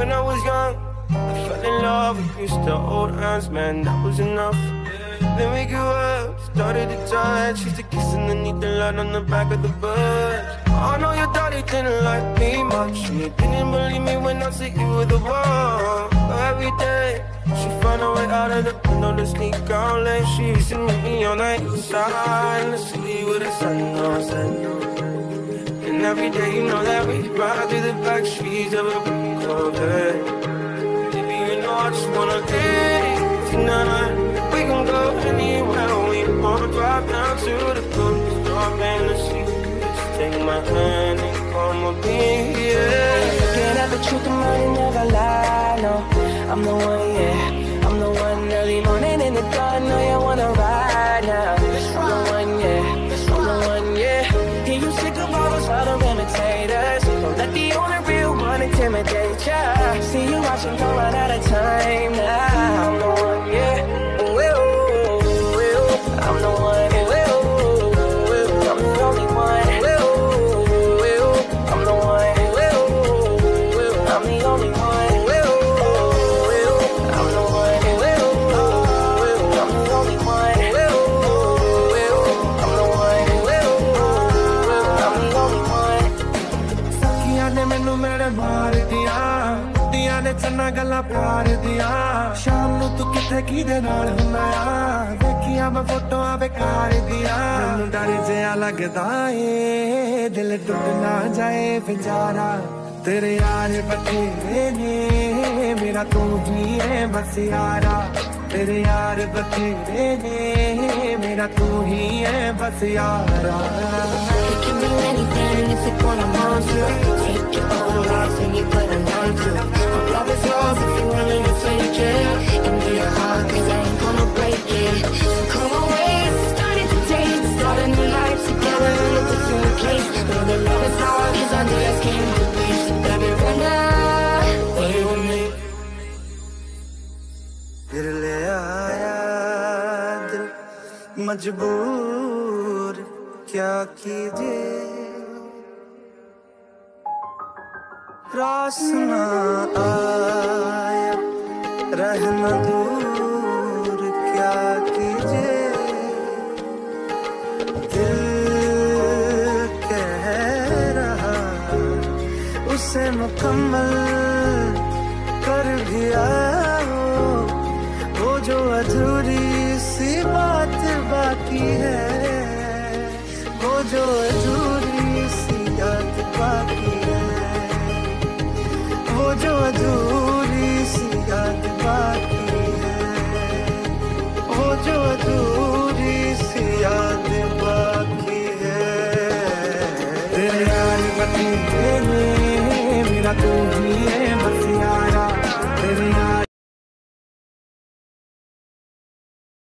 when I was young, I fell in love, we used to hold hands, man, that was enough. Then we grew up, started to touch, used to kiss underneath the light on the back of the bus. I know your daddy didn't like me much, and he didn't believe me when I said you were the one. But every day, she found a way out of the window to sneak out late. She used to meet me on the east side in the city with the sun on set. And every day, you know that we ride through the back streets of a big Corvette. Baby, you know I just wanna live tonight. We can go anywhere we wanna, drive down to the coast, drop in the sea. Just take my hand and come up in here. Looking at the truth, I'm running, never lie, no. I'm the one, yeah. I'm the one early morning in the dark, know you wanna ride now. I'm the one, yeah. I'm the one, yeah. Hear you sick of all those other imitators. Don't let the only real one intimidate ya. See you watching, don't run out of time now. I'm the one, yeah. I'm the one, I'm the only one, I'm the one, I'm the only one, I'm the one, I'm the only one, I'm the only one. Sakiyan ne mainu mere maar diya, diya ne channa galla pyar diya. Sham nu tu kithe kide naal hunna yaar, देखिया मैं फोटोआं बेकार दिया. मैनू डर जिहा लगदा ए, दिल टुट ना जाए बेचारा. तेरे यार बथेरे ने, मेरा तू ही है बस यारा. तेरे यार बथेरे ने, मेरा तू ही है बस यारा. You can do anything if you wanna want to. Take your own life and you put it on to. Love is yours if you willing to take it. Give me your heart 'cause I ain't gonna break it. Come away, starting today, start a new life together in a different place. Know the love is hard 'cause I just can't believe. So baby, run away with me. फिर ले आया दिल मजबूर, क्या कीजिए रास ना आया, रहना दूर, क्या कीजिए. दिल कह रहा उसे मुकम्मल कर दिया. वो जो अधूरी सी बात बाकी है, वो जो अधूरी सी याद बाकी है, वो जो अधूरी सी याद बाकी है, वो जो अधूरी सी याद बाकी है. तेरे यार बथेरे ने, मेरा तू ही है बस यारा. तेरे यार